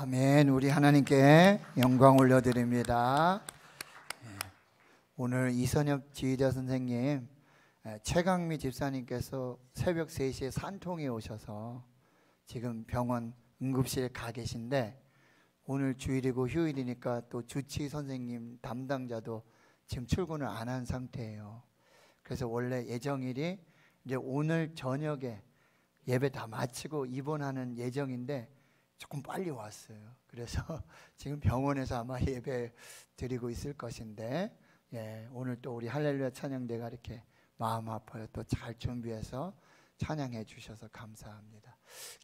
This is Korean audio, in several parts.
아멘. 우리 하나님께 영광 올려드립니다. 오늘 이선엽 지휘자 선생님, 최강미 집사님께서 새벽 3시에 산통에 오셔서 지금 병원 응급실에 가 계신데, 오늘 주일이고 휴일이니까 또 주치 선생님 담당자도 지금 출근을 안 한 상태예요. 그래서 원래 예정일이 이제 오늘 저녁에 예배 다 마치고 입원하는 예정인데 조금 빨리 왔어요. 그래서 지금 병원에서 아마 예배 드리고 있을 것인데, 오늘 또 우리 할렐루야 찬양대가 이렇게 마음 아파요. 또 잘 준비해서 찬양해 주셔서 감사합니다.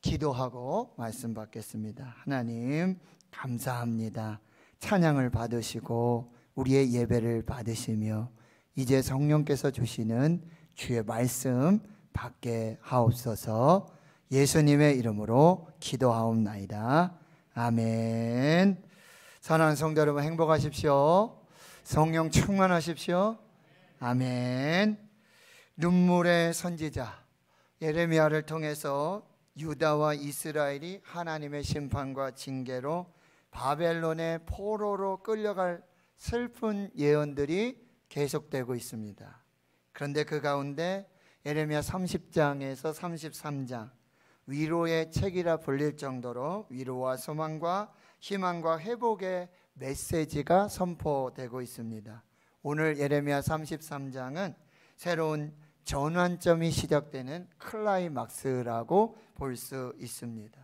기도하고 말씀 받겠습니다. 하나님 감사합니다. 찬양을 받으시고 우리의 예배를 받으시며 이제 성령께서 주시는 주의 말씀 받게 하옵소서. 예수님의 이름으로 기도하옵나이다. 아멘. 사랑하는 성도 여러분, 행복하십시오. 성령 충만하십시오. 아멘. 눈물의 선지자 예레미야를 통해서 유다와 이스라엘이 하나님의 심판과 징계로 바벨론의 포로로 끌려갈 슬픈 예언들이 계속되고 있습니다. 그런데 그 가운데 예레미야 30장에서 33장, 위로의 책이라 불릴 정도로 위로와 소망과 희망과 회복의 메시지가 선포되고 있습니다. 오늘 예레미야 33장은 새로운 전환점이 시작되는 클라이막스라고 볼 수 있습니다.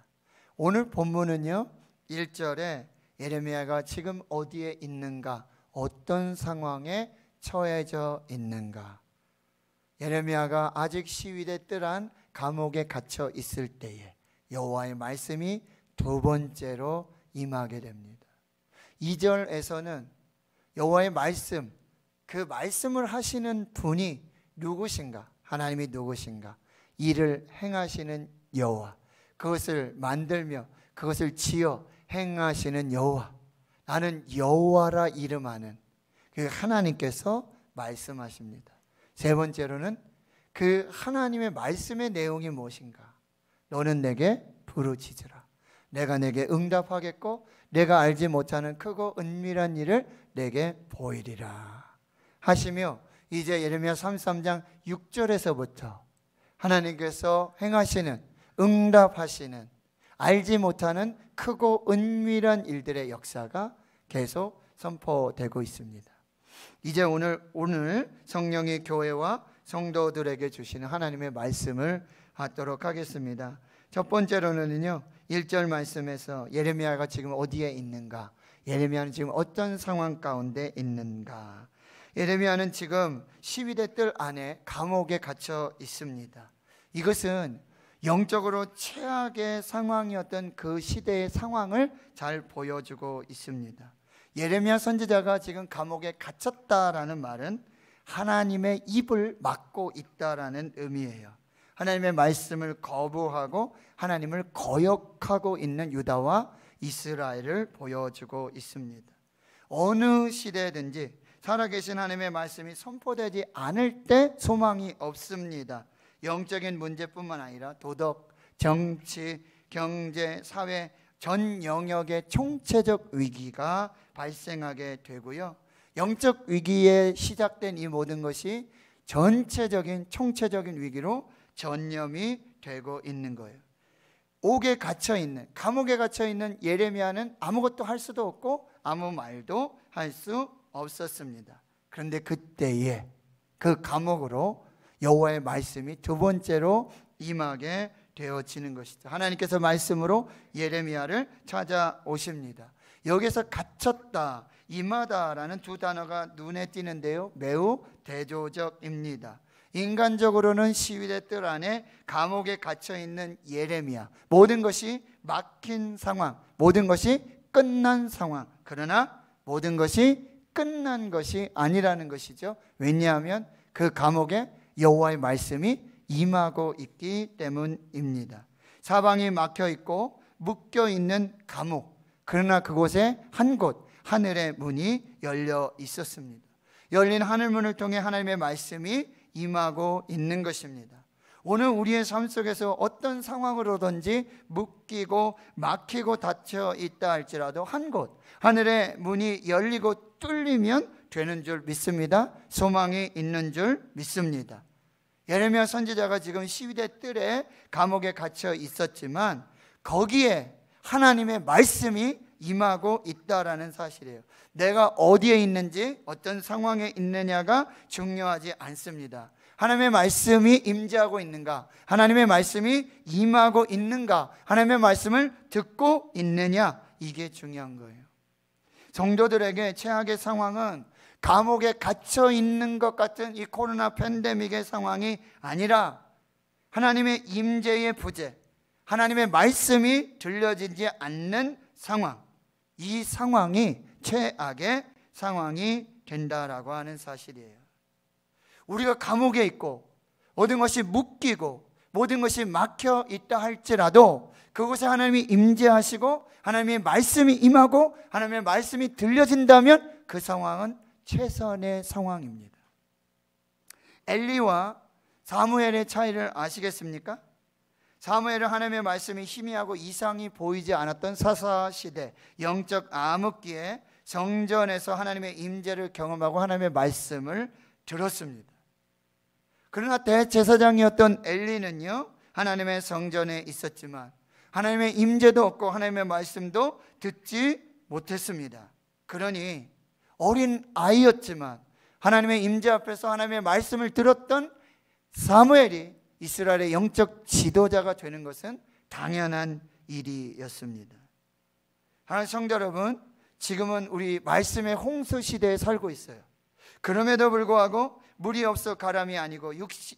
오늘 본문은요, 1절에 예레미야가 지금 어디에 있는가, 어떤 상황에 처해져 있는가, 예레미야가 아직 시위대 뜰한 감옥에 갇혀 있을 때에 여호와의 말씀이 두 번째로 임하게 됩니다. 2절에서는 여호와의 말씀, 그 말씀을 하시는 분이 누구신가, 하나님이 누구신가, 이를 행하시는 여호와, 그것을 만들며 그것을 지어 행하시는 여호와, 나는 여호와라 이름하는 그 하나님께서 말씀하십니다. 세 번째로는 그 하나님의 말씀의 내용이 무엇인가, 너는 내게 부르짖으라, 내가 내게 응답하겠고 내가 알지 못하는 크고 은밀한 일을 내게 보이리라 하시며, 이제 예레미야 33장 6절에서부터 하나님께서 행하시는, 응답하시는, 알지 못하는 크고 은밀한 일들의 역사가 계속 선포되고 있습니다. 이제 오늘 성령이 교회와 성도들에게 주시는 하나님의 말씀을 받도록 하겠습니다. 첫 번째로는요, 1절 말씀에서 예레미야가 지금 어디에 있는가, 예레미야는 지금 어떤 상황 가운데 있는가. 예레미야는 지금 시위대 뜰 안에 감옥에 갇혀 있습니다. 이것은 영적으로 최악의 상황이었던 그 시대의 상황을 잘 보여주고 있습니다. 예레미야 선지자가 지금 감옥에 갇혔다라는 말은 하나님의 입을 막고 있다라는 의미예요. 하나님의 말씀을 거부하고 하나님을 거역하고 있는 유다와 이스라엘을 보여주고 있습니다. 어느 시대든지 살아계신 하나님의 말씀이 선포되지 않을 때 소망이 없습니다. 영적인 문제뿐만 아니라 도덕, 정치, 경제, 사회 전 영역의 총체적 위기가 발생하게 되고요, 영적 위기에 시작된 이 모든 것이 전체적인 총체적인 위기로 전염이 되고 있는 거예요. 옥에 갇혀있는, 감옥에 갇혀있는 예레미야는 아무것도 할 수도 없고 아무 말도 할 수 없었습니다. 그런데 그때에 그 감옥으로 여호와의 말씀이 두 번째로 임하게 되어지는 것이죠. 하나님께서 말씀으로 예레미야를 찾아오십니다. 여기서 갇혔다, 임하다라는 두 단어가 눈에 띄는데요, 매우 대조적입니다. 인간적으로는 시위대 뜰 안에 감옥에 갇혀있는 예레미야, 모든 것이 막힌 상황, 모든 것이 끝난 상황. 그러나 모든 것이 끝난 것이 아니라는 것이죠. 왜냐하면 그 감옥에 여호와의 말씀이 임하고 있기 때문입니다. 사방이 막혀 있고 묶여 있는 감옥, 그러나 그곳에 한 곳, 하늘의 문이 열려 있었습니다. 열린 하늘문을 통해 하나님의 말씀이 임하고 있는 것입니다. 오늘 우리의 삶 속에서 어떤 상황으로든지 묶이고 막히고 닫혀 있다 할지라도 한 곳 하늘의 문이 열리고 뚫리면 되는 줄 믿습니다. 소망이 있는 줄 믿습니다. 예레미야 선지자가 지금 시위대 뜰에 감옥에 갇혀 있었지만 거기에 하나님의 말씀이 임하고 있다라는 사실이에요. 내가 어디에 있는지 어떤 상황에 있느냐가 중요하지 않습니다. 하나님의 말씀이 임재하고 있는가, 하나님의 말씀이 임하고 있는가, 하나님의 말씀을 듣고 있느냐, 이게 중요한 거예요. 성도들에게 최악의 상황은 감옥에 갇혀 있는 것 같은 이 코로나 팬데믹의 상황이 아니라 하나님의 임재의 부재, 하나님의 말씀이 들려지지 않는 상황, 이 상황이 최악의 상황이 된다라고 하는 사실이에요. 우리가 감옥에 있고 모든 것이 묶이고 모든 것이 막혀 있다 할지라도 그곳에 하나님이 임재하시고 하나님의 말씀이 임하고 하나님의 말씀이 들려진다면 그 상황은 최선의 상황입니다. 엘리와 사무엘의 차이를 아시겠습니까? 사무엘은 하나님의 말씀이 희미하고 이상이 보이지 않았던 사사시대 영적 암흑기에 성전에서 하나님의 임재를 경험하고 하나님의 말씀을 들었습니다. 그러나 대제사장이었던 엘리는요, 하나님의 성전에 있었지만 하나님의 임재도 없고 하나님의 말씀도 듣지 못했습니다. 그러니 어린 아이였지만 하나님의 임재 앞에서 하나님의 말씀을 들었던 사무엘이 이스라엘의 영적 지도자가 되는 것은 당연한 일이었습니다. 하나님 성도 여러분, 지금은 우리 말씀의 홍수 시대에 살고 있어요. 그럼에도 불구하고 물이 없어 가람이 아니고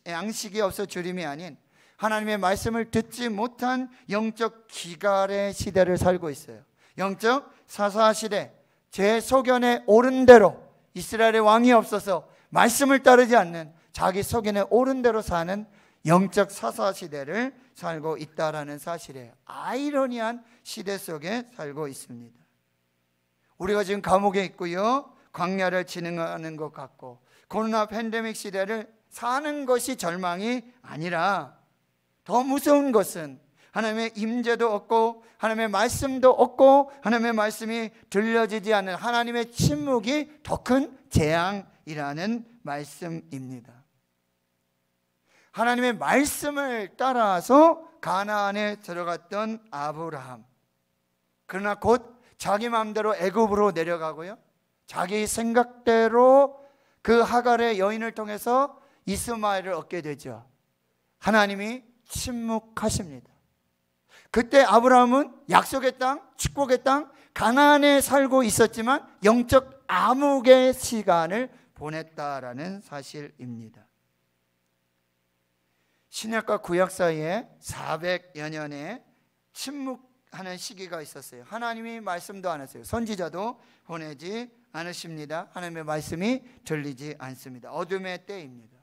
양식이 없어 주림이 아닌 하나님의 말씀을 듣지 못한 영적 기갈의 시대를 살고 있어요. 영적 사사시대, 제 소견에 옳은 대로 이스라엘의 왕이 없어서 말씀을 따르지 않는 자기 소견에 옳은 대로 사는 영적 사사시대를 살고 있다라는 사실이에요. 아이러니한 시대 속에 살고 있습니다. 우리가 지금 감옥에 있고요, 광야를 진행하는 것 같고 코로나 팬데믹 시대를 사는 것이 절망이 아니라 더 무서운 것은 하나님의 임재도 없고 하나님의 말씀도 없고 하나님의 말씀이 들려지지 않는 하나님의 침묵이 더 큰 재앙이라는 말씀입니다. 하나님의 말씀을 따라서 가나안에 들어갔던 아브라함, 그러나 곧 자기 마음대로 애굽으로 내려가고요, 자기 생각대로 그 하갈의 여인을 통해서 이스마엘을 얻게 되죠. 하나님이 침묵하십니다. 그때 아브라함은 약속의 땅, 축복의 땅, 가나안에 살고 있었지만 영적 암흑의 시간을 보냈다라는 사실입니다. 신약과 구약 사이에 400여 년의 침묵하는 시기가 있었어요. 하나님이 말씀도 안 하세요. 선지자도 보내지 않으십니다. 하나님의 말씀이 들리지 않습니다. 어둠의 때입니다.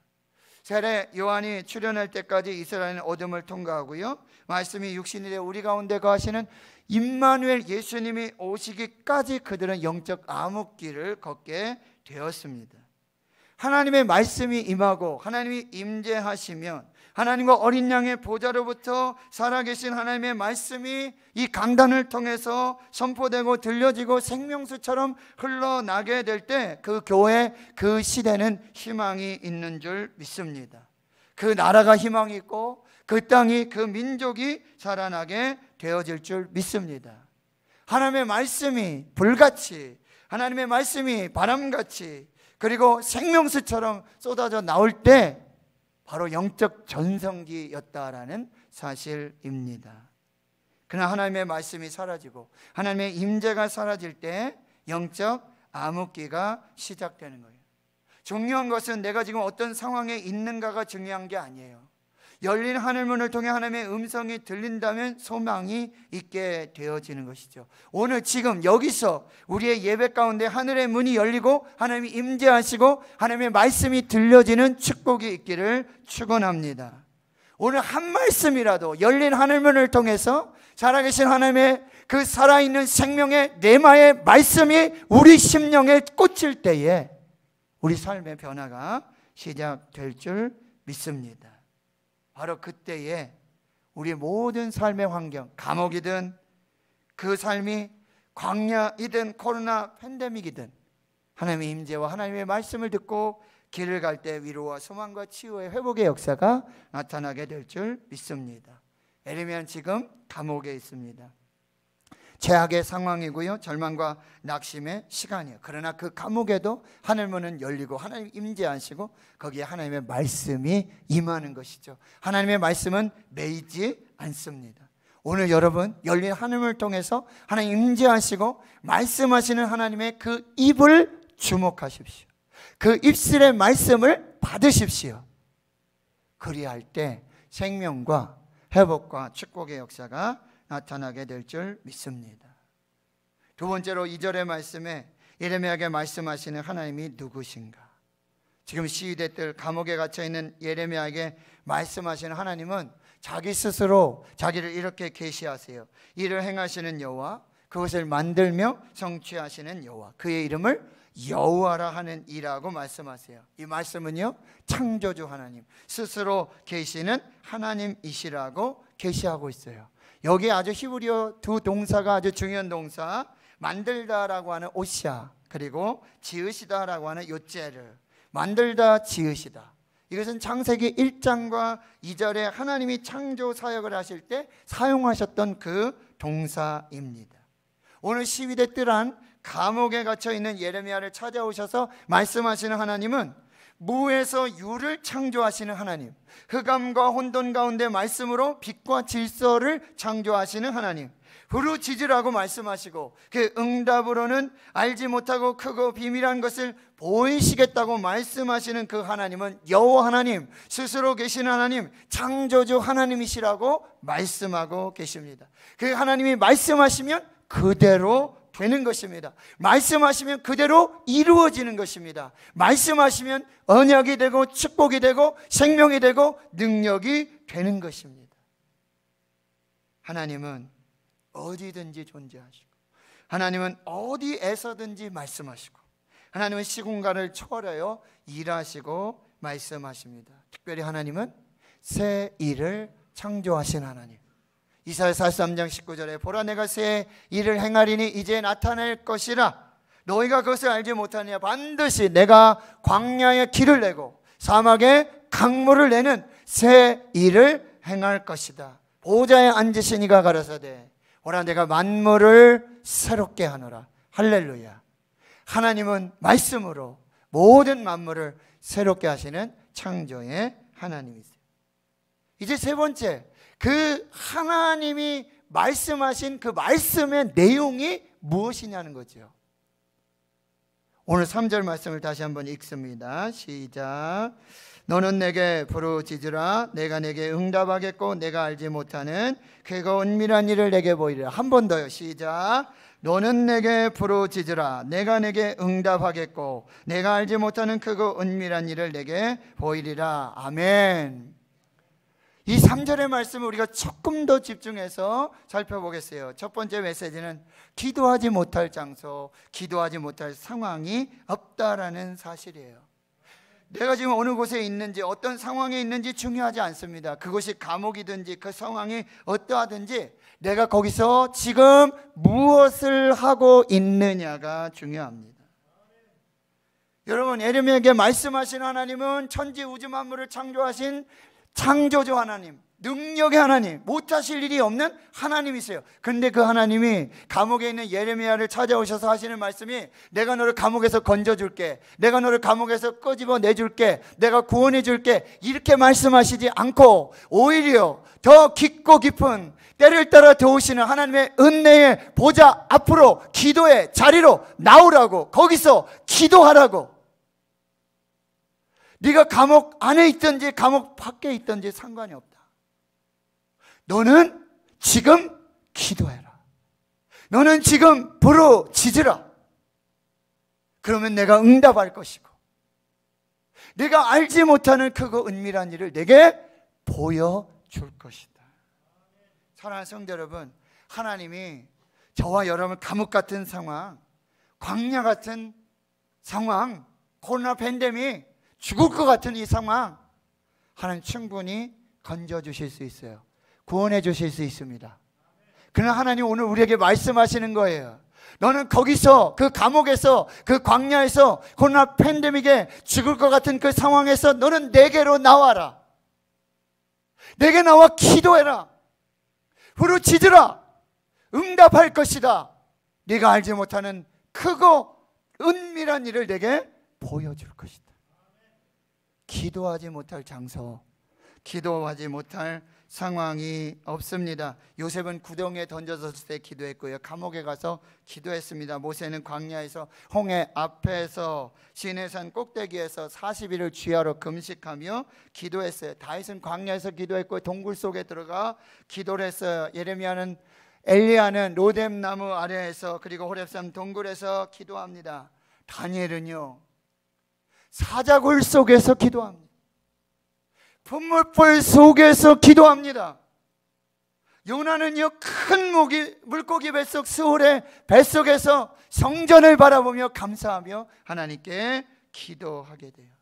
세례 요한이 출현할 때까지 이스라엘은 어둠을 통과하고요, 말씀이 육신이 되어 우리 가운데 거하시는 임마누엘 예수님이 오시기까지 그들은 영적 암흑기를 걷게 되었습니다. 하나님의 말씀이 임하고 하나님이 임재하시면 하나님과 어린 양의 보좌로부터 살아계신 하나님의 말씀이 이 강단을 통해서 선포되고 들려지고 생명수처럼 흘러나게 될 때 그 교회, 그 시대는 희망이 있는 줄 믿습니다. 그 나라가 희망이 있고 그 땅이, 그 민족이 살아나게 되어질 줄 믿습니다. 하나님의 말씀이 불같이, 하나님의 말씀이 바람같이, 그리고 생명수처럼 쏟아져 나올 때 바로 영적 전성기였다라는 사실입니다. 그러나 하나님의 말씀이 사라지고 하나님의 임재가 사라질 때 영적 암흑기가 시작되는 거예요. 중요한 것은 내가 지금 어떤 상황에 있는가가 중요한 게 아니에요. 열린 하늘문을 통해 하나님의 음성이 들린다면 소망이 있게 되어지는 것이죠. 오늘 지금 여기서 우리의 예배 가운데 하늘의 문이 열리고 하나님이 임재하시고 하나님의 말씀이 들려지는 축복이 있기를 축원합니다. 오늘 한 말씀이라도 열린 하늘문을 통해서 살아계신 하나님의 그 살아있는 생명의 내마의 말씀이 우리 심령에 꽂힐 때에 우리 삶의 변화가 시작될 줄 믿습니다. 바로 그때에 우리 모든 삶의 환경, 감옥이든 그 삶이 광야이든 코로나 팬데믹이든 하나님의 임재와 하나님의 말씀을 듣고 길을 갈 때 위로와 소망과 치유의 회복의 역사가 나타나게 될 줄 믿습니다. 예레미야는 지금 감옥에 있습니다. 최악의 상황이고요, 절망과 낙심의 시간이에요. 그러나 그 감옥에도 하늘문은 열리고 하나님 임재하시고 거기에 하나님의 말씀이 임하는 것이죠. 하나님의 말씀은 매이지 않습니다. 오늘 여러분 열린 하늘문을 통해서 하나님 임재하시고 말씀하시는 하나님의 그 입을 주목하십시오. 그 입술의 말씀을 받으십시오. 그리할 때 생명과 회복과 축복의 역사가 나타나게 될 줄 믿습니다. 두 번째로 2절의 말씀에 예레미야에게 말씀하시는 하나님이 누구신가? 지금 시위대 뜰 감옥에 갇혀있는 예레미야에게 말씀하시는 하나님은 자기 스스로 자기를 이렇게 계시하세요. 이를 행하시는 여호와, 그것을 만들며 성취하시는 여호와, 그의 이름을 여호와라 하는 이라고 말씀하세요. 이 말씀은요, 창조주 하나님 스스로 계시는 하나님이시라고 계시하고 있어요. 여기 아주 히브리어 두 동사가 아주 중요한 동사, 만들다라고 하는 오시아, 그리고 지으시다라고 하는 요제르. 만들다, 지으시다. 이것은 창세기 1장과 2절에 하나님이 창조 사역을 하실 때 사용하셨던 그 동사입니다. 오늘 시위대 뜰한 감옥에 갇혀 있는 예레미야를 찾아오셔서 말씀하시는 하나님은 무에서 유를 창조하시는 하나님, 흑암과 혼돈 가운데 말씀으로 빛과 질서를 창조하시는 하나님, 부르짖으라고 말씀하시고 그 응답으로는 알지 못하고 크고 비밀한 것을 보이시겠다고 말씀하시는 그 하나님은 여호와 하나님, 스스로 계신 하나님, 창조주 하나님이시라고 말씀하고 계십니다. 그 하나님이 말씀하시면 그대로 되는 것입니다. 말씀하시면 그대로 이루어지는 것입니다. 말씀하시면 언약이 되고 축복이 되고 생명이 되고 능력이 되는 것입니다. 하나님은 어디든지 존재하시고 하나님은 어디에서든지 말씀하시고 하나님은 시공간을 초월하여 일하시고 말씀하십니다. 특별히 하나님은 새 일을 창조하신 하나님. 이사야 43장 19절에 보라 내가 새 일을 행하리니 이제 나타날 것이라 너희가 그것을 알지 못하느냐 반드시 내가 광야에 길을 내고 사막에 강물을 내는 새 일을 행할 것이다. 보좌에 앉으신 이가 가라사대 보라 내가 만물을 새롭게 하노라. 할렐루야. 하나님은 말씀으로 모든 만물을 새롭게 하시는 창조의 하나님이세요. 이제 세 번째, 그 하나님이 말씀하신 그 말씀의 내용이 무엇이냐는 거죠. 오늘 3절 말씀을 다시 한번 읽습니다. 시작. 너는 내게 부르짖으라. 내가 내게 응답하겠고 내가 알지 못하는 크고 은밀한 일을 내게 보이리라. 한 번 더요. 시작. 너는 내게 부르짖으라. 내가 내게 응답하겠고 내가 알지 못하는 크고 은밀한 일을 내게 보이리라. 아멘. 이 3절의 말씀을 우리가 조금 더 집중해서 살펴보겠어요. 첫 번째 메시지는 기도하지 못할 장소, 기도하지 못할 상황이 없다라는 사실이에요. 내가 지금 어느 곳에 있는지 어떤 상황에 있는지 중요하지 않습니다. 그것이 감옥이든지 그 상황이 어떠하든지 내가 거기서 지금 무엇을 하고 있느냐가 중요합니다. 여러분, 예레미야에게 말씀하신 하나님은 천지 우주 만물을 창조하신 창조주 하나님, 능력의 하나님, 못하실 일이 없는 하나님이세요. 그런데 그 하나님이 감옥에 있는 예레미야를 찾아오셔서 하시는 말씀이 내가 너를 감옥에서 건져줄게, 내가 너를 감옥에서 끄집어 내줄게, 내가 구원해 줄게, 이렇게 말씀하시지 않고 오히려 더 깊고 깊은 때를 따라 도우시는 하나님의 은혜의 보좌 앞으로 기도의 자리로 나오라고, 거기서 기도하라고. 네가 감옥 안에 있든지 감옥 밖에 있든지 상관이 없다. 너는 지금 기도해라. 너는 지금 부르짖으라. 그러면 내가 응답할 것이고 내가 알지 못하는 크고 은밀한 일을 내게 보여줄 것이다. 사랑하는 성도 여러분, 하나님이 저와 여러분 감옥 같은 상황, 광야 같은 상황, 코로나 팬데믹, 죽을 것 같은 이 상황, 하나님 충분히 건져주실 수 있어요. 구원해 주실 수 있습니다. 그러나 하나님 오늘 우리에게 말씀하시는 거예요. 너는 거기서, 그 감옥에서, 그 광야에서, 코로나 팬데믹에 죽을 것 같은 그 상황에서 너는 내게로 나와라. 내게 나와 기도해라. 부르짖으라. 응답할 것이다. 네가 알지 못하는 크고 은밀한 일을 내게 보여줄 것이다. 기도하지 못할 장소, 기도하지 못할 상황이 없습니다. 요셉은 구덩이에 던져졌을 때 기도했고요. 감옥에 가서 기도했습니다. 모세는 광야에서 홍해 앞에서 시내산 꼭대기에서 40일을 주야로 금식하며 기도했어요. 다윗은 광야에서 기도했고 동굴 속에 들어가 기도를 했어요. 예레미야는 엘리야는 로뎀나무 아래에서 그리고 호렙산 동굴에서 기도합니다. 다니엘은요 사자굴 속에서 기도합니다. 분물불 속에서 기도합니다. 요나는요 큰 물고기 뱃속 스올의 뱃속에서 성전을 바라보며 감사하며 하나님께 기도하게 돼요.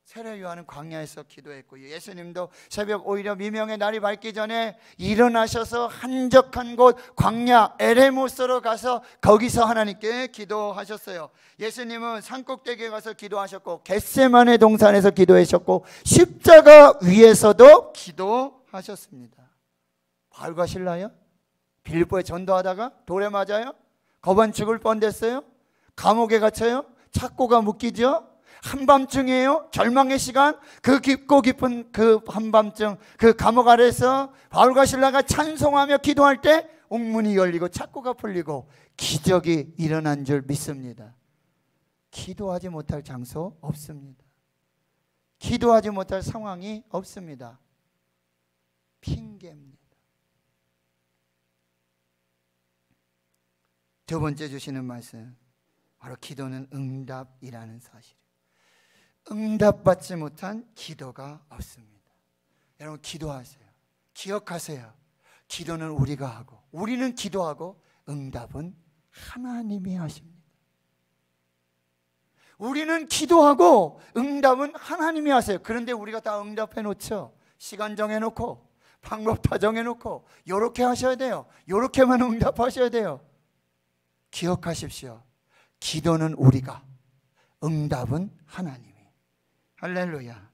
세례 요한은 광야에서 기도했고요. 예수님도 새벽 오히려 미명의 날이 밝기 전에 일어나셔서 한적한 곳 광야 에레모스로 가서 거기서 하나님께 기도하셨어요. 예수님은 산꼭대기에 가서 기도하셨고 겟세마네 동산에서 기도하셨고 십자가 위에서도 기도하셨습니다. 바울과 실라요? 빌립보에 전도하다가 돌에 맞아요? 거반 죽을 뻔됐어요? 감옥에 갇혀요? 착고가 묶이죠? 한밤중이에요. 절망의 시간. 그 깊고 깊은 그 한밤중 그 감옥 아래에서 바울과 실라가 찬송하며 기도할 때 옥문이 열리고 착고가 풀리고 기적이 일어난 줄 믿습니다. 기도하지 못할 장소 없습니다. 기도하지 못할 상황이 없습니다. 핑계입니다. 두 번째 주시는 말씀, 바로 기도는 응답이라는 사실. 응답받지 못한 기도가 없습니다. 여러분 기도하세요. 기억하세요. 기도는 우리가 하고 우리는 기도하고 응답은 하나님이 하십니다. 우리는 기도하고 응답은 하나님이 하세요. 그런데 우리가 다 응답해 놓죠. 시간 정해놓고 방법 다 정해놓고 요렇게 하셔야 돼요. 요렇게만 응답하셔야 돼요. 기억하십시오. 기도는 우리가, 응답은 하나님이. 할렐루야.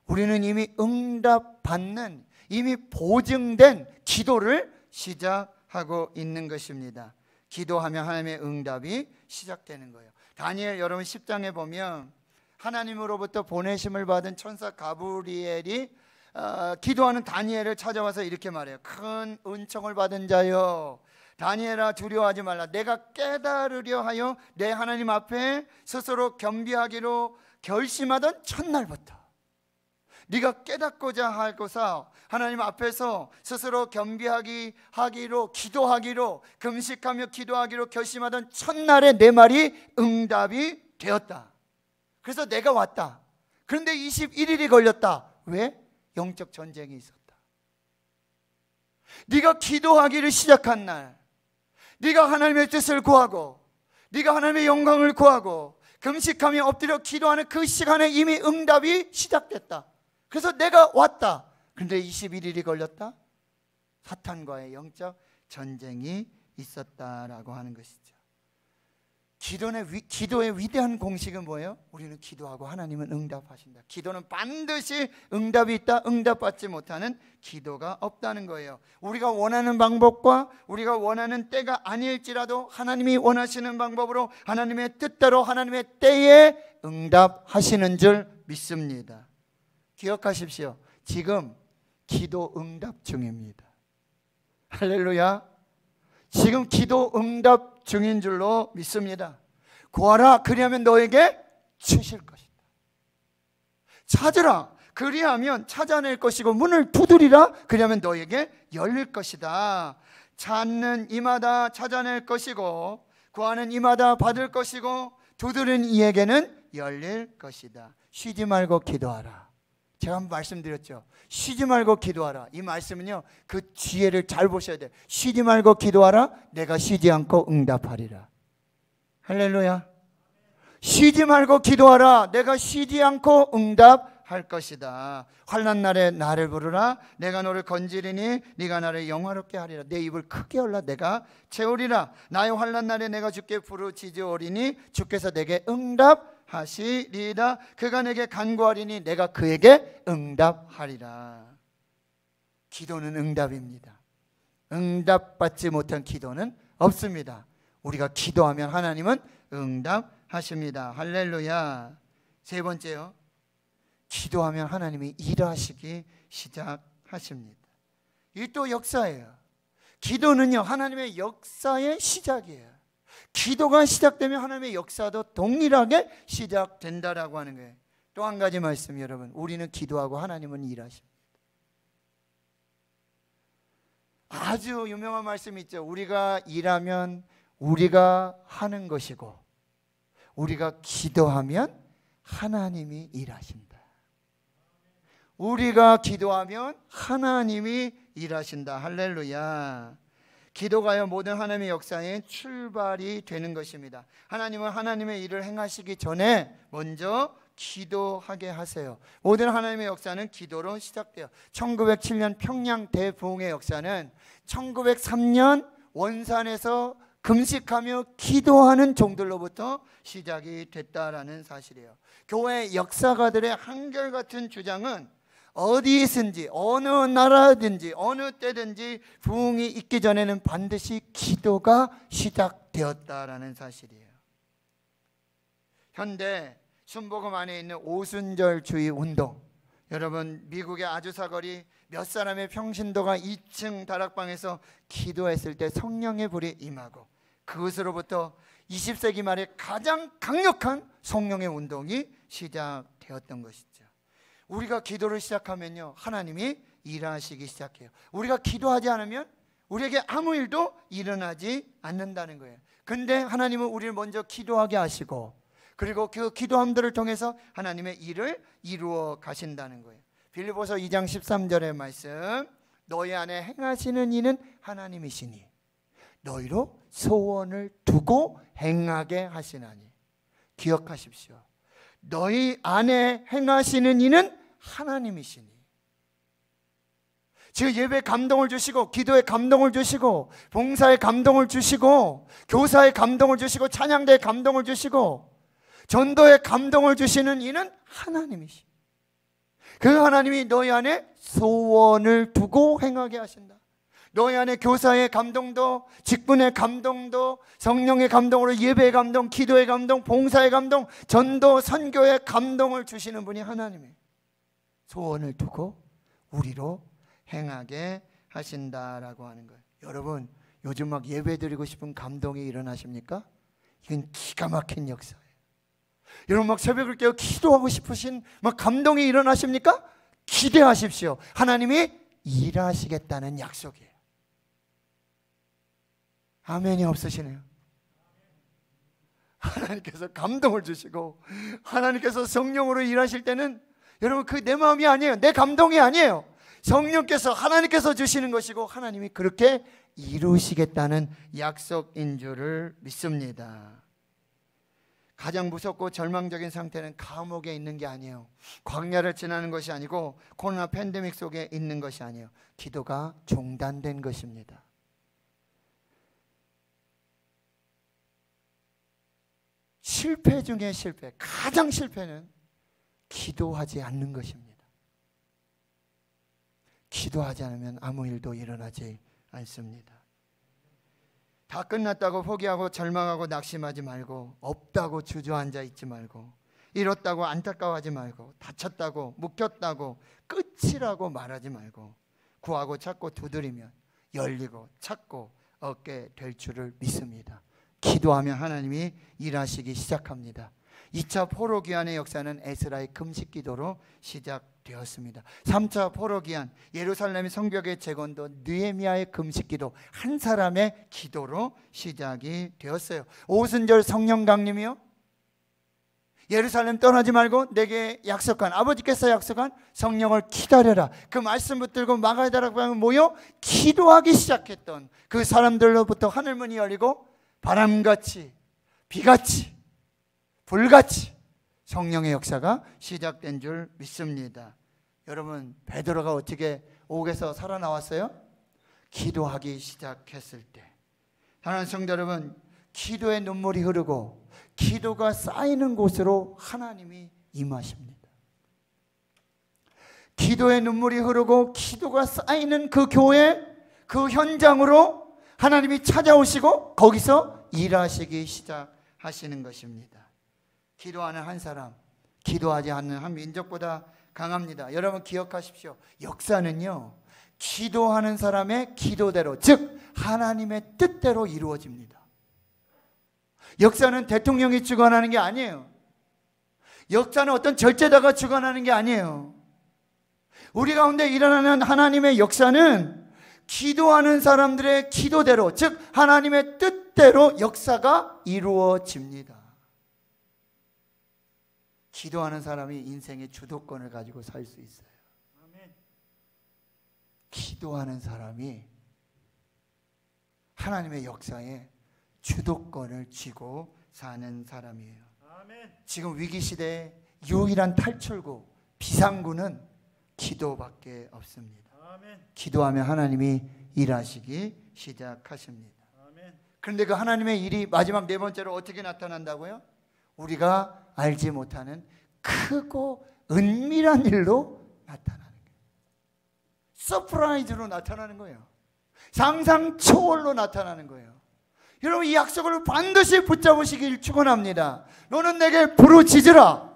우리는 이미 응답받는, 이미 보증된 기도를 시작하고 있는 것입니다. 기도하면 하나님의 응답이 시작되는 거예요. 다니엘 여러분 10장에 보면 하나님으로부터 보내심을 받은 천사 가브리엘이 기도하는 다니엘을 찾아와서 이렇게 말해요. 큰 은총을 받은 자여, 다니엘아 두려워하지 말라. 내가 깨달으려 하여 내 하나님 앞에 스스로 겸비하기로 결심하던 첫날부터 네가 깨닫고자 하고서 하나님 앞에서 스스로 겸비하기로 기도하기로 금식하며 기도하기로 결심하던 첫날에 내 말이 응답이 되었다. 그래서 내가 왔다. 그런데 21일이 걸렸다. 왜? 영적 전쟁이 있었다. 네가 기도하기를 시작한 날, 네가 하나님의 뜻을 구하고 네가 하나님의 영광을 구하고 금식하며 엎드려 기도하는 그 시간에 이미 응답이 시작됐다. 그래서 내가 왔다. 그런데 21일이 걸렸다. 사탄과의 영적 전쟁이 있었다라고 하는 것이죠. 기도의 위대한 공식은 뭐예요? 우리는 기도하고 하나님은 응답하신다. 기도는 반드시 응답이 있다. 응답받지 못하는 기도가 없다는 거예요. 우리가 원하는 방법과 우리가 원하는 때가 아닐지라도 하나님이 원하시는 방법으로 하나님의 뜻대로 하나님의 때에 응답하시는 줄 믿습니다. 기억하십시오. 지금 기도 응답 중입니다. 할렐루야. 지금 기도 응답 중인 줄로 믿습니다. 구하라 그리하면 너에게 주실 것이다. 찾으라 그리하면 찾아낼 것이고 문을 두드리라 그리하면 너에게 열릴 것이다. 찾는 이마다 찾아낼 것이고 구하는 이마다 받을 것이고 두드리는 이에게는 열릴 것이다. 쉬지 말고 기도하라. 제가 한번 말씀드렸죠. 쉬지 말고 기도하라. 이 말씀은요, 그 지혜를 잘 보셔야 돼요. 쉬지 말고 기도하라. 내가 쉬지 않고 응답하리라. 할렐루야. 쉬지 말고 기도하라. 내가 쉬지 않고 응답하리라. 할 것이다. 환난 날에 나를 부르라. 내가 너를 건지리니 네가 나를 영화롭게 하리라. 내 입을 크게 열라. 내가 채우리라. 나의 환난 날에 내가 주께 부르짖으오리니 주께서 내게 응답하시리라. 그가 내게 간구하리니 내가 그에게 응답하리라. 기도는 응답입니다. 응답받지 못한 기도는 없습니다. 우리가 기도하면 하나님은 응답하십니다. 할렐루야. 세 번째요, 기도하면 하나님이 일하시기 시작하십니다. 이 또 역사예요. 기도는요, 하나님의 역사의 시작이에요. 기도가 시작되면 하나님의 역사도 동일하게 시작된다라고 하는 거예요. 또 한 가지 말씀, 여러분, 우리는 기도하고 하나님은 일하십니다. 아주 유명한 말씀이 있죠. 우리가 일하면 우리가 하는 것이고 우리가 기도하면 하나님이 일하신다. 우리가 기도하면 하나님이 일하신다. 할렐루야. 기도가요, 모든 하나님의 역사의 출발이 되는 것입니다. 하나님은 하나님의 일을 행하시기 전에 먼저 기도하게 하세요. 모든 하나님의 역사는 기도로 시작돼요. 1907년 평양 대부흥의 역사는 1903년 원산에서 금식하며 기도하는 종들로부터 시작이 됐다라는 사실이에요. 교회 역사가들의 한결같은 주장은 어디든지 어느 나라든지 어느 때든지 부흥이 있기 전에는 반드시 기도가 시작되었다라는 사실이에요. 현대 순복음 안에 있는 오순절주의 운동, 여러분, 미국의 아주사거리 몇 사람의 평신도가 2층 다락방에서 기도했을 때 성령의 불이 임하고 그것으로부터 20세기 말에 가장 강력한 성령의 운동이 시작되었던 것이죠. 우리가 기도를 시작하면요, 하나님이 일하시기 시작해요. 우리가 기도하지 않으면 우리에게 아무 일도 일어나지 않는다는 거예요. 근데 하나님은 우리를 먼저 기도하게 하시고 그리고 그 기도함들을 통해서 하나님의 일을 이루어 가신다는 거예요. 빌립보서 2장 13절의 말씀, 너희 안에 행하시는 이는 하나님이시니 너희로 소원을 두고 행하게 하시나니. 기억하십시오. 너희 안에 행하시는 이는 하나님이시니. 지금 예배에 감동을 주시고 기도에 감동을 주시고 봉사에 감동을 주시고 교사에 감동을 주시고 찬양대에 감동을 주시고 전도에 감동을 주시는 이는 하나님이시. 그 하나님이 너희 안에 소원을 두고 행하게 하신다. 너희 안에 교사의 감동도, 직분의 감동도, 성령의 감동으로 예배의 감동, 기도의 감동, 봉사의 감동, 전도, 선교의 감동을 주시는 분이 하나님이에요. 소원을 두고 우리로 행하게 하신다라고 하는 거예요. 여러분, 요즘 막 예배 드리고 싶은 감동이 일어나십니까? 이건 기가 막힌 역사예요. 여러분, 막 새벽을 깨어 기도하고 싶으신 막 감동이 일어나십니까? 기대하십시오. 하나님이 일하시겠다는 약속이에요. 아멘이 없으시네요. 하나님께서 감동을 주시고 하나님께서 성령으로 일하실 때는 여러분, 그 내 마음이 아니에요. 내 감동이 아니에요. 성령께서, 하나님께서 주시는 것이고 하나님이 그렇게 이루시겠다는 약속인 줄을 믿습니다. 가장 무섭고 절망적인 상태는 감옥에 있는 게 아니에요. 광야를 지나는 것이 아니고 코로나 팬데믹 속에 있는 것이 아니에요. 기도가 중단된 것입니다. 실패 중에 실패, 가장 실패는 기도하지 않는 것입니다. 기도하지 않으면 아무 일도 일어나지 않습니다. 다 끝났다고 포기하고 절망하고 낙심하지 말고, 없다고 주저앉아 있지 말고, 잃었다고 안타까워하지 말고, 다쳤다고 묶였다고 끝이라고 말하지 말고, 구하고 찾고 두드리면 열리고 찾고 얻게 될 줄을 믿습니다. 기도하면 하나님이 일하시기 시작합니다. 2차 포로기한의 역사는 에스라의 금식기도로 시작되었습니다. 3차 포로기한, 예루살렘의 성벽의 재건도 느헤미야의 금식기도, 한 사람의 기도로 시작이 되었어요. 오순절 성령 강림이요, 예루살렘 떠나지 말고 내게 약속한, 아버지께서 약속한 성령을 기다려라, 그 말씀 붙들고 마가다락방에 모여 기도하기 시작했던 그 사람들로부터 하늘문이 열리고 바람같이 비같이 불같이 성령의 역사가 시작된 줄 믿습니다. 여러분, 베드로가 어떻게 옥에서 살아나왔어요? 기도하기 시작했을 때. 사랑하는 성도 여러분, 기도의 눈물이 흐르고 기도가 쌓이는 곳으로 하나님이 임하십니다. 기도의 눈물이 흐르고 기도가 쌓이는 그 교회, 그 현장으로 하나님이 찾아오시고 거기서 일하시기 시작하시는 것입니다. 기도하는 한 사람, 기도하지 않는 한 민족보다 강합니다. 여러분 기억하십시오. 역사는요, 기도하는 사람의 기도대로, 즉 하나님의 뜻대로 이루어집니다. 역사는 대통령이 주관하는 게 아니에요. 역사는 어떤 절제자가 주관하는 게 아니에요. 우리 가운데 일어나는 하나님의 역사는 기도하는 사람들의 기도대로, 즉 하나님의 뜻대로 역사가 이루어집니다. 기도하는 사람이 인생의 주도권을 가지고 살 수 있어요. 기도하는 사람이 하나님의 역사에 주도권을 쥐고 사는 사람이에요. 지금 위기시대의 유일한 탈출구, 비상구는 기도밖에 없습니다. 기도하면 하나님이 일하시기 시작하십니다. 그런데 그 하나님의 일이 마지막 네 번째로 어떻게 나타난다고요? 우리가 알지 못하는 크고 은밀한 일로 나타나는 거예요. 서프라이즈로 나타나는 거예요. 상상 초월로 나타나는 거예요. 여러분, 이 약속을 반드시 붙잡으시길 축원합니다. 너는 내게 부르짖으라.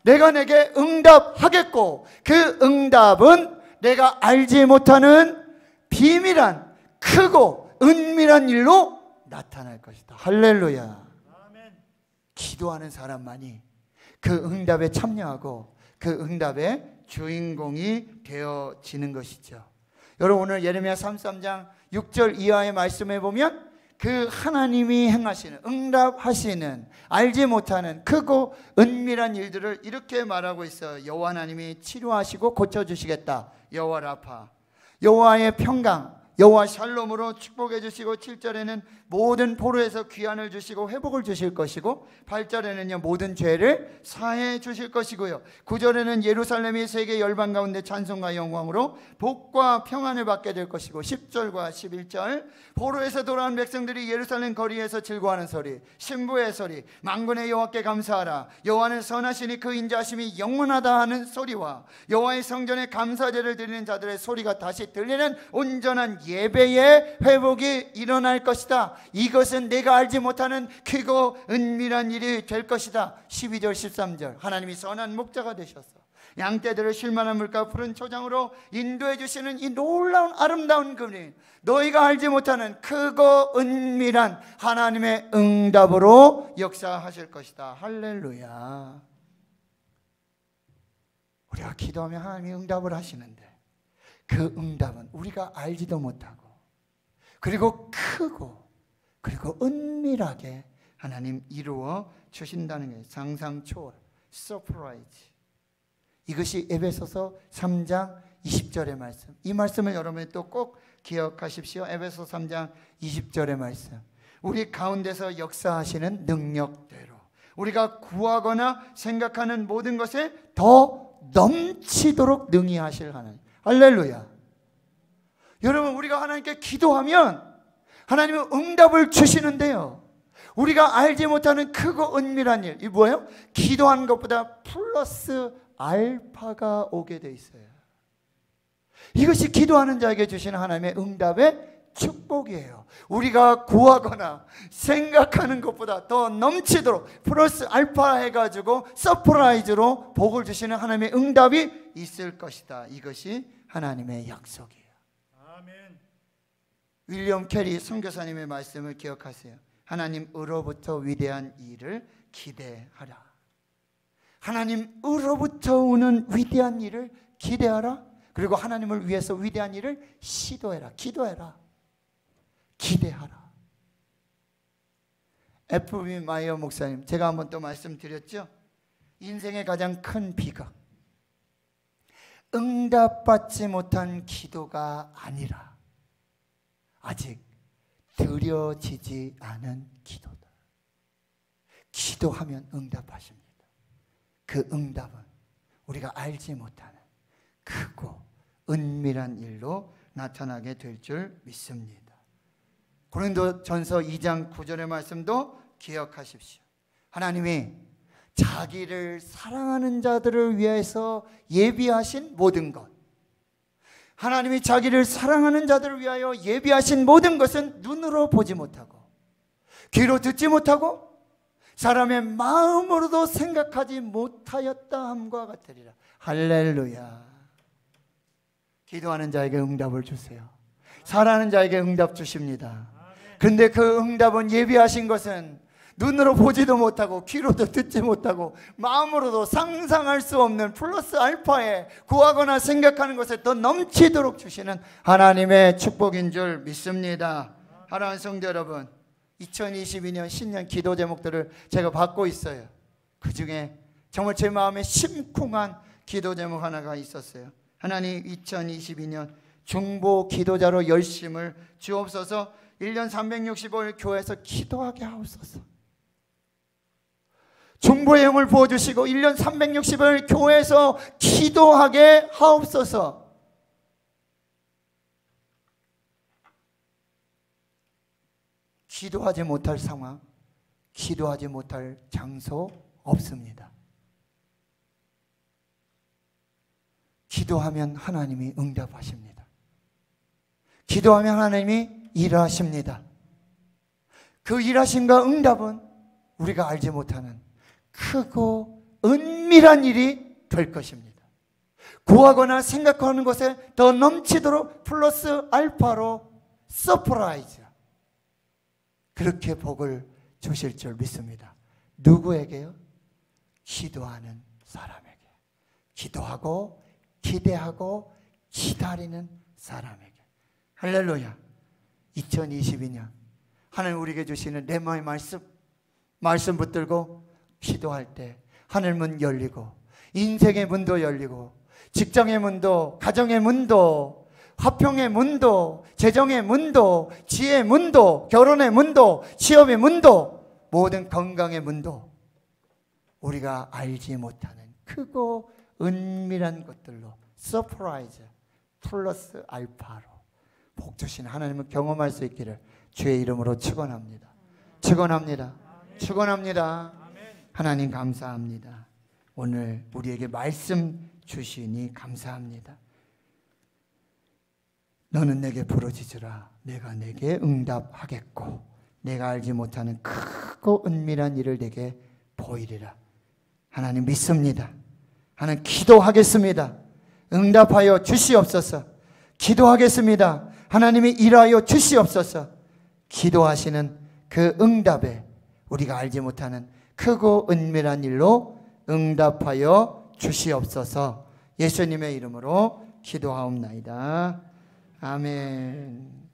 내가 내게 응답하겠고 그 응답은 내가 알지 못하는 비밀한 크고 은밀한 일로 나타날 것이다. 할렐루야. 기도하는 사람만이 그 응답에 참여하고 그 응답의 주인공이 되어지는 것이죠. 여러분, 오늘 예레미야 33장 6절 이하의 말씀에 보면 그 하나님이 행하시는, 응답하시는, 알지 못하는 크고 은밀한 일들을 이렇게 말하고 있어요. 여호와 하나님이 치료하시고 고쳐주시겠다. 여호와 라파, 여호와의 평강, 여호와 샬롬으로 축복해 주시고, 7절에는 모든 포로에서 귀환을 주시고 회복을 주실 것이고, 8절에는요 모든 죄를 사해 주실 것이고요, 9절에는 예루살렘이 세계 열방 가운데 찬송과 영광으로 복과 평안을 받게 될 것이고, 10절과 11절 포로에서 돌아온 백성들이 예루살렘 거리에서 즐거워하는 소리, 신부의 소리, 만군의 여호와께 감사하라, 여호와는 선하시니 그 인자하심이 영원하다 하는 소리와 여호와의 성전에 감사제를 드리는 자들의 소리가 다시 들리는 온전한 예배의 회복이 일어날 것이다. 이것은 내가 알지 못하는 크고 은밀한 일이 될 것이다. 12절 13절 하나님이 선한 목자가 되셔서 양떼들을 쉴만한 물가 푸른 초장으로 인도해 주시는 이 놀라운 아름다운 그림, 너희가 알지 못하는 크고 은밀한 하나님의 응답으로 역사하실 것이다. 할렐루야. 우리가 기도하면 하나님이 응답을 하시는데 그 응답은 우리가 알지도 못하고 그리고 크고 그리고 은밀하게 하나님 이루어 주신다는 거예요. 상상 초월, 서프라이즈. 이것이 에베소서 3장 20절의 말씀. 이 말씀을 여러분이 또 꼭 기억하십시오. 에베소 3장 20절의 말씀. 우리 가운데서 역사하시는 능력대로 우리가 구하거나 생각하는 모든 것에 더 넘치도록 능히 하실 하나님. 할렐루야. 여러분, 우리가 하나님께 기도하면 하나님은 응답을 주시는데요, 우리가 알지 못하는 크고 은밀한 일, 이 뭐예요? 기도하는 것보다 플러스 알파가 오게 돼 있어요. 이것이 기도하는 자에게 주시는 하나님의 응답의 축복이에요. 우리가 구하거나 생각하는 것보다 더 넘치도록 플러스 알파 해가지고 서프라이즈로 복을 주시는 하나님의 응답이 있을 것이다. 이것이 하나님의 약속이에요. 아멘. 윌리엄 캐리 선교사님의 말씀을 기억하세요. 하나님으로부터 위대한 일을 기대하라. 하나님으로부터 오는 위대한 일을 기대하라. 그리고 하나님을 위해서 위대한 일을 시도해라. 기도해라. 기대하라. F.B. 마이어 목사님, 제가 한번 또 말씀드렸죠. 인생의 가장 큰 비극, 응답받지 못한 기도가 아니라 아직 드려지지 않은 기도다. 기도하면 응답하십니다. 그 응답은 우리가 알지 못하는 크고 은밀한 일로 나타나게 될 줄 믿습니다. 고린도전서 2장 9절의 말씀도 기억하십시오. 하나님이 자기를 사랑하는 자들을 위해서 예비하신 모든 것, 하나님이 자기를 사랑하는 자들을 위하여 예비하신 모든 것은 눈으로 보지 못하고 귀로 듣지 못하고 사람의 마음으로도 생각하지 못하였다 함과 같으리라. 할렐루야. 기도하는 자에게 응답을 주세요. 사랑하는 자에게 응답 주십니다. 그런데 그 응답은 예비하신 것은 눈으로 보지도 못하고 귀로도 듣지 못하고 마음으로도 상상할 수 없는 플러스 알파에 구하거나 생각하는 것에 더 넘치도록 주시는 하나님의 축복인 줄 믿습니다. 사랑하는 성도 여러분, 2022년 신년 기도 제목들을 제가 받고 있어요. 그 중에 정말 제 마음에 심쿵한 기도 제목 하나가 있었어요. 하나님, 2022년 중보 기도자로 열심을 주옵소서. 1년 365일 교회에서 기도하게 하옵소서. 중보의 영을 부어주시고 1년 365일 교회에서 기도하게 하옵소서. 기도하지 못할 상황, 기도하지 못할 장소 없습니다. 기도하면 하나님이 응답하십니다. 기도하면 하나님이 일하십니다. 그 일하심과 응답은 우리가 알지 못하는 크고 은밀한 일이 될 것입니다. 구하거나 생각하는 것에 더 넘치도록 플러스 알파로 서프라이즈, 그렇게 복을 주실 줄 믿습니다. 누구에게요? 기도하는 사람에게. 기도하고 기대하고 기다리는 사람에게. 할렐루야. 2022년 하나님 우리에게 주시는 레마의 말씀 붙들고 기도할 때 하늘 문 열리고 인생의 문도 열리고 직장의 문도, 가정의 문도, 화평의 문도, 재정의 문도, 지혜의 문도, 결혼의 문도, 취업의 문도, 모든 건강의 문도, 우리가 알지 못하는 크고 은밀한 것들로 서프라이즈 플러스 알파로 복 주신 하나님을 경험할 수 있기를 주의 이름으로 축원합니다. 축원합니다. 축원합니다. 하나님 감사합니다. 오늘 우리에게 말씀 주시니 감사합니다. 너는 내게 부르짖으라. 내가 내게 응답하겠고 내가 알지 못하는 크고 은밀한 일을 내게 보이리라. 하나님 믿습니다. 하나님 기도하겠습니다. 응답하여 주시옵소서. 기도하겠습니다. 하나님이 일하여 주시옵소서. 기도하시는 그 응답에 우리가 알지 못하는 크고 은밀한 일로 응답하여 주시옵소서. 예수님의 이름으로 기도하옵나이다. 아멘.